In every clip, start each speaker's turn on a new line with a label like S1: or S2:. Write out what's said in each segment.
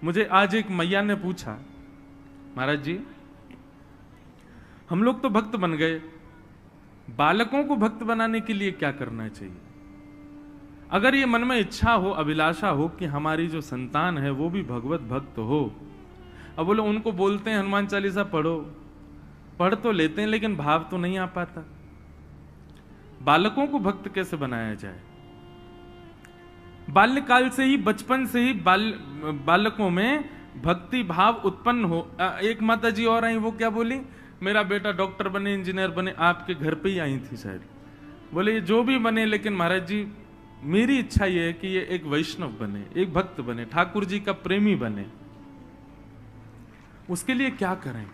S1: मुझे आज एक मैया ने पूछा, महाराज जी हम लोग तो भक्त बन गए, बालकों को भक्त बनाने के लिए क्या करना चाहिए? अगर ये मन में इच्छा हो, अभिलाषा हो कि हमारी जो संतान है वो भी भगवत भक्त हो। अब बोलो उनको बोलते हैं हनुमान चालीसा पढ़ो, पढ़ तो लेते हैं लेकिन भाव तो नहीं आ पाता। बालकों को भक्त कैसे बनाया जाए? बाल्यकाल से ही, बचपन से ही बालकों में भक्ति भाव उत्पन्न हो। एक माता जी और आई, वो क्या बोली, मेरा बेटा डॉक्टर बने, इंजीनियर बने, आपके घर पे ही आई थी शायद। बोले ये जो भी बने, लेकिन महाराज जी मेरी इच्छा ये है कि ये एक वैष्णव बने, एक भक्त बने, ठाकुर जी का प्रेमी बने। उसके लिए क्या करें?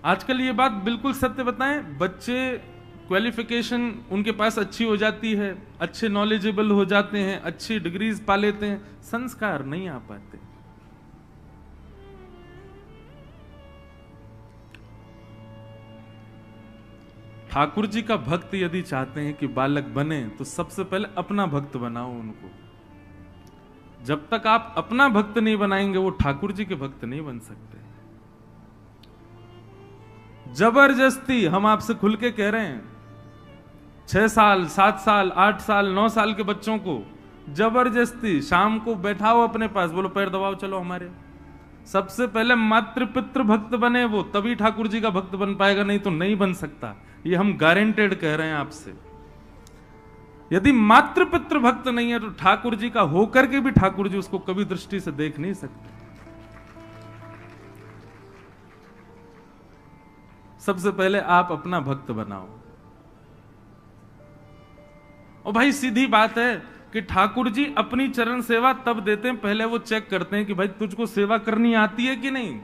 S1: आजकल ये बात बिल्कुल सत्य बताएं, बच्चे क्वालिफिकेशन उनके पास अच्छी हो जाती है, अच्छे नॉलेजेबल हो जाते हैं, अच्छी डिग्रीज पा लेते हैं, संस्कार नहीं आ पाते। ठाकुर जी का भक्त यदि चाहते हैं कि बालक बने तो सबसे पहले अपना भक्त बनाओ उनको। जब तक आप अपना भक्त नहीं बनाएंगे वो ठाकुर जी के भक्त नहीं बन सकते। जबरदस्ती हम आपसे खुल के कह रहे हैं, 6 साल 7 साल 8 साल 9 साल के बच्चों को जबरदस्ती शाम को बैठाओ अपने पास, बोलो पैर दबाओ चलो हमारे। सबसे पहले मातृ पितृ भक्त बने वो, तभी ठाकुर जी का भक्त बन पाएगा, नहीं तो नहीं बन सकता। ये हम गारंटेड कह रहे हैं आपसे। यदि मातृ पितृ भक्त नहीं है तो ठाकुर जी का होकर के भी ठाकुर जी उसको कभी दृष्टि से देख नहीं सकते। सबसे पहले आप अपना भक्त बनाओ। और भाई सीधी बात है कि ठाकुर जी अपनी चरण सेवा तब देते हैं, पहले वो चेक करते हैं कि भाई तुझको सेवा करनी आती है कि नहीं।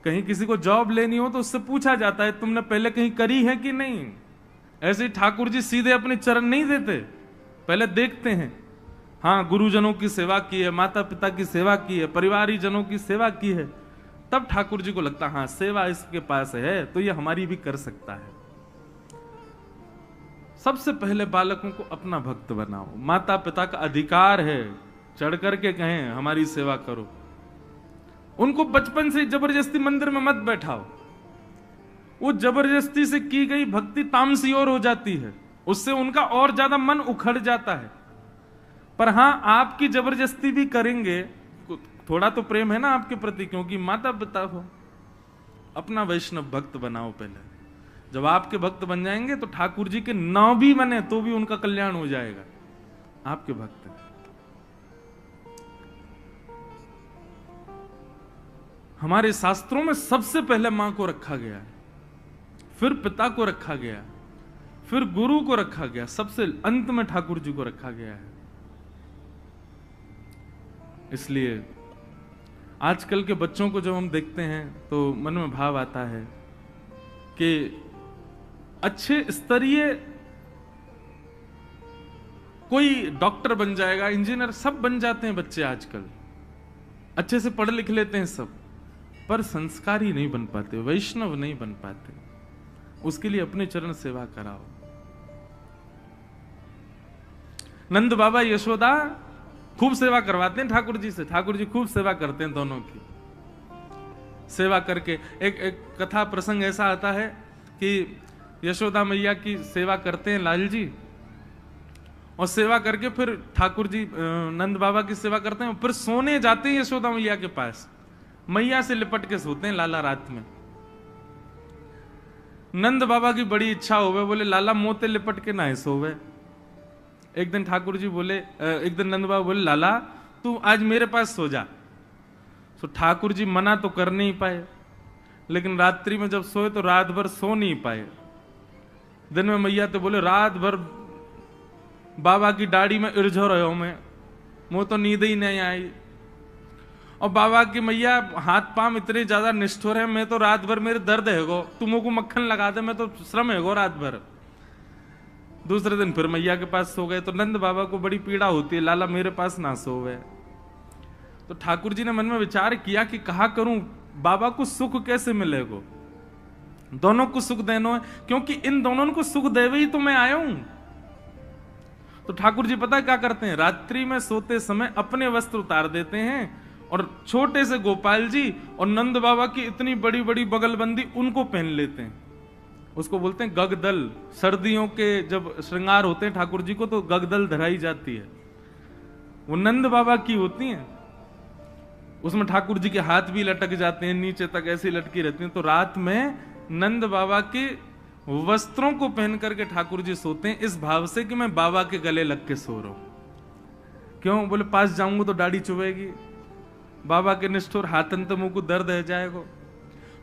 S1: कहीं किसी को जॉब लेनी हो तो उससे पूछा जाता है तुमने पहले कहीं करी है कि नहीं। ऐसे ही ठाकुर जी सीधे अपने चरण नहीं देते, पहले देखते हैं, हाँ गुरुजनों की सेवा की है, माता पिता की सेवा की है, परिवारी जनों की सेवा की है, तब ठाकुर जी को लगता हाँ सेवा इसके पास है तो ये हमारी भी कर सकता है। सबसे पहले बालकों को अपना भक्त बनाओ। माता पिता का अधिकार है चढ़ करके कहें हमारी सेवा करो। उनको बचपन से जबरदस्ती मंदिर में मत बैठाओ। वो जबरदस्ती से की गई भक्ति तामसी और हो जाती है, उससे उनका और ज्यादा मन उखड़ जाता है। पर हां आपकी जबरदस्ती भी करेंगे, थोड़ा तो प्रेम है ना आपके प्रति, क्योंकि माता पिता हो। अपना वैष्णव भक्त बनाओ पहले। जब आपके भक्त बन जाएंगे तो ठाकुर जी के नाव भी बने तो भी उनका कल्याण हो जाएगा। आपके भक्त हमारे शास्त्रों में सबसे पहले मां को रखा गया है, फिर पिता को रखा गया, फिर गुरु को रखा गया, सबसे अंत में ठाकुर जी को रखा गया है। इसलिए आजकल के बच्चों को जब हम देखते हैं तो मन में भाव आता है कि अच्छे स्तरीय कोई डॉक्टर बन जाएगा, इंजीनियर, सब बन जाते हैं बच्चे आजकल, अच्छे से पढ़ लिख लेते हैं सब, पर संस्कारी नहीं बन पाते, वैष्णव नहीं बन पाते। उसके लिए अपने चरण सेवा कराओ। नंद बाबा यशोदा खूब सेवा करवाते हैं ठाकुर जी से, ठाकुर जी खूब सेवा करते हैं दोनों की। सेवा करके एक कथा प्रसंग ऐसा आता है कि यशोदा मैया की सेवा करते हैं लाल जी, और सेवा करके फिर ठाकुर जी नंद बाबा की सेवा करते हैं, फिर सोने जाते हैं यशोदा मैया के पास, मैया से लिपट के सोते हैं लाला रात में। नंद बाबा की बड़ी इच्छा होवे, बोले लाला मोते लिपट के ना सोवे। एक दिन ठाकुर जी बोले, एक दिन नंद बाबा बोले लाला तू आज मेरे पास सो जा। तो ठाकुर जी मना तो कर नहीं पाए, लेकिन रात्रि में जब सोए तो रात भर सो नहीं पाए। दिन में मैया तो बोले रात भर बाबा की दाढ़ी में इर्झो रहो मैं, मुझे तो नींद ही नहीं आई। और बाबा की मैया हाथ पांव इतने ज्यादा निष्ठुर है, मैं तो रात भर मेरे दर्द है गो, तुमको को मक्खन लगा दे, मैं तो श्रम है गो रात भर। दूसरे दिन फिर मैया के पास सो गए, तो नंद बाबा को बड़ी पीड़ा होती है, लाला मेरे पास ना सोवे। तो ठाकुर जी ने मन में विचार किया कि कहा करूं बाबा को सुख कैसे मिलेगा, दोनों को सुख देना है, क्योंकि इन दोनों को सुख देवे ही तो मैं आया हूं। तो ठाकुर जी पता क्या करते हैं, रात्रि में सोते समय अपने वस्त्र उतार देते हैं और छोटे से गोपाल जी और नंद बाबा की इतनी बड़ी बड़ी बगलबंदी उनको पहन लेते हैं। उसको बोलते हैं गगदल। सर्दियों के जब श्रृंगार होते हैं ठाकुर जी को तो गगदल धराई जाती है, वो नंद बाबा की होती हैं। उसमें ठाकुर जी के हाथ भी लटक जाते हैं, नीचे तक ऐसी लटकी रहती हैं। तो रात में नंद बाबा के वस्त्रों को पहन करके ठाकुर जी सोते हैं, इस भाव से कि मैं बाबा के गले लग के सो रहा हूं। क्यों? बोले पास जाऊंगा तो दाढ़ी चुभेगी, बाबा के निष्ठुर हाथन तो मुंह को दर्द है जाएगा।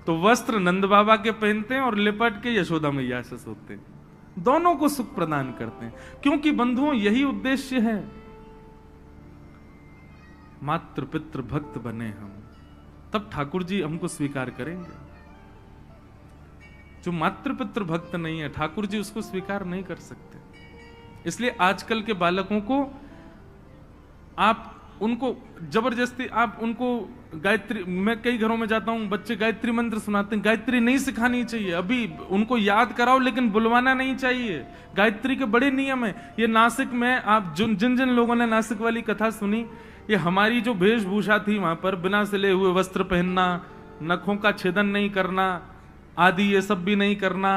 S1: तो वस्त्र नंद बाबा के पहनते हैं और लिपट के यशोदा मैया से सोते हैं, दोनों को सुख प्रदान करते हैं। क्योंकि बंधुओं यही उद्देश्य है, मातृ पितृ भक्त बने हम, तब ठाकुर जी हमको स्वीकार करेंगे। जो मातृ पितृ भक्त नहीं है ठाकुर जी उसको स्वीकार नहीं कर सकते। इसलिए आजकल के बालकों को आप उनको जबरदस्ती आप उनको गायत्री, मैं कई घरों में जाता हूं, बच्चे गायत्री मंत्र सुनाते हैं, गायत्री नहीं सिखानी चाहिए। अभी उनको याद कराओ लेकिन बुलवाना नहीं चाहिए। गायत्री के बड़े नियम है। ये नासिक में आप जिन जिन लोगों ने नासिक वाली कथा सुनी, ये हमारी जो वेशभूषा थी वहां पर बिना सिले हुए वस्त्र पहनना, नखों का छेदन नहीं करना आदि, ये सब भी नहीं करना,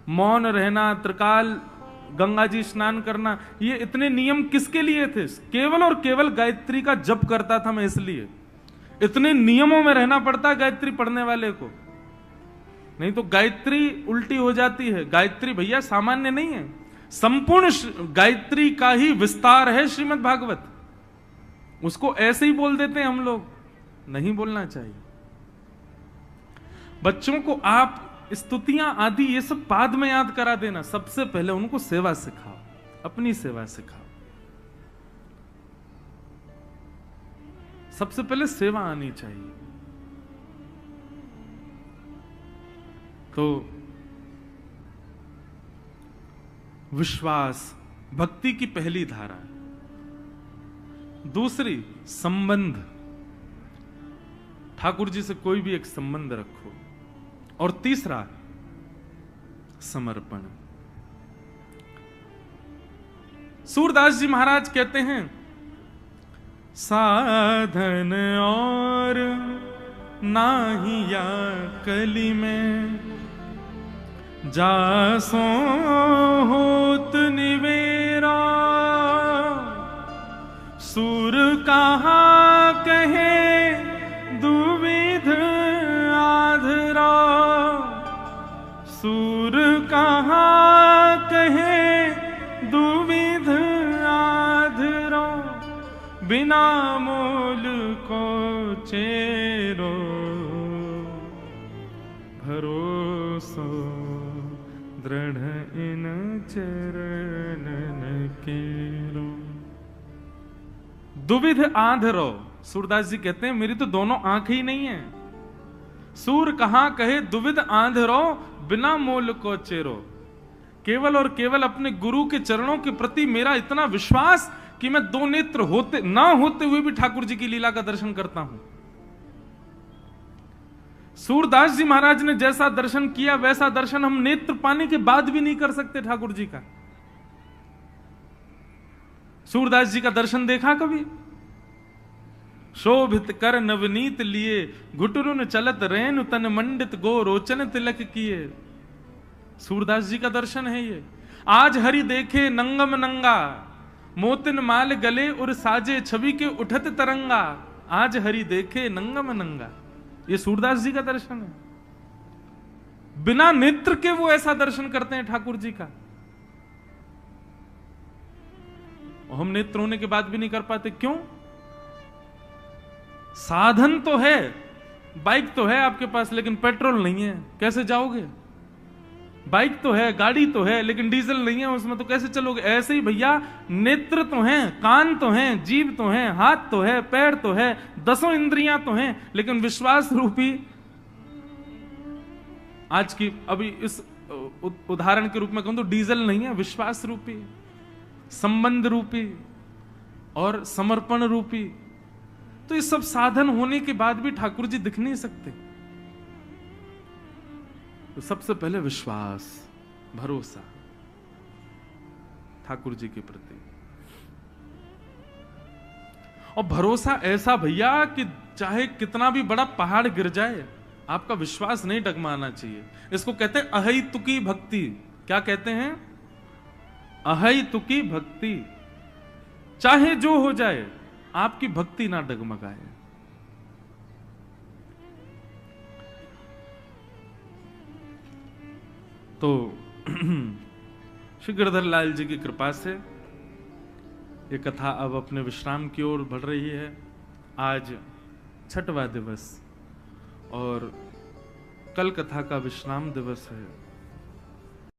S1: मौन रहना, त्रिकाल गंगा जी स्नान करना, ये इतने नियम किसके लिए थे? केवल और केवल गायत्री का जप करता था मैं, इसलिए इतने नियमों में रहना पड़ता है गायत्री पढ़ने वाले को, नहीं तो गायत्री उल्टी हो जाती है। गायत्री भैया सामान्य नहीं है, संपूर्ण गायत्री का ही विस्तार है श्रीमद् भागवत। उसको ऐसे ही बोल देते हैं हम लोग, नहीं बोलना चाहिए। बच्चों को आप स्तुतियां आदि ये सब बाद में याद करा देना, सबसे पहले उनको सेवा सिखाओ, अपनी सेवा सिखाओ। सबसे पहले सेवा आनी चाहिए। तो विश्वास भक्ति की पहली धारा। दूसरी संबंध, ठाकुर जी से कोई भी एक संबंध रखो। और तीसरा समर्पण। सूरदास जी महाराज कहते हैं, साधन और नाहिया कली में, जासो होत निवेरा, सूर कहाँ कहे दुविध आधरा, सूर कहाँ कहे दुविध आधरा, बिना मोल को चेरो, भरोसो दृढ़ इन चरणन केरो। दुविध आधरो, सूरदास जी कहते हैं मेरी तो दोनों आंख ही नहीं है। सूर कहां कहे दुविध आंधरो, बिना मोल को चेरो। केवल और केवल अपने गुरु के चरणों के प्रति मेरा इतना विश्वास कि मैं दो नेत्र होते ना होते हुए भी ठाकुर जी की लीला का दर्शन करता हूं। सूरदास जी महाराज ने जैसा दर्शन किया वैसा दर्शन हम नेत्र पाने के बाद भी नहीं कर सकते ठाकुर जी का। सूरदास जी का दर्शन देखा कभी? शोभित कर नवनीत लिए, घुटरुन चलत रेनु तन मंडित गो रोचन तिलक किए। सूरदास जी का दर्शन है ये। आज हरि देखे नंगम नंगा, मोतिन माल गले और साजे छवि के उठत तरंगा। आज हरि देखे नंगम नंगा, ये सूरदास जी का दर्शन है। बिना नेत्र के वो ऐसा दर्शन करते हैं ठाकुर जी का। हम नेत्र होने के बाद भी नहीं कर पाते, क्यों? साधन तो है, बाइक तो है आपके पास लेकिन पेट्रोल नहीं है, कैसे जाओगे? बाइक तो है, गाड़ी तो है, लेकिन डीजल नहीं है उसमें, तो कैसे चलोगे? ऐसे ही भैया नेत्र तो हैं, कान तो हैं, जीभ तो हैं, हाथ तो है, पैर तो है, 10 इंद्रियां तो हैं, लेकिन विश्वास रूपी, आज की अभी इस उदाहरण के रूप में कहूं तो डीजल नहीं है, विश्वास रूपी, संबंध रूपी और समर्पण रूपी। तो ये सब साधन होने के बाद भी ठाकुर जी दिख नहीं सकते। तो सबसे पहले विश्वास, भरोसा ठाकुर जी के प्रति। और भरोसा ऐसा भैया कि चाहे कितना भी बड़ा पहाड़ गिर जाए, आपका विश्वास नहीं डगमाना चाहिए। इसको कहते हैं अहैतुकी भक्ति। क्या कहते हैं? अहैतुकी भक्ति। चाहे जो हो जाए, आपकी भक्ति ना डगमगाए। तो श्री गिरधर लाल जी की कृपा से ये कथा अब अपने विश्राम की ओर बढ़ रही है। आज छठवां दिवस और कल कथा का विश्राम दिवस है।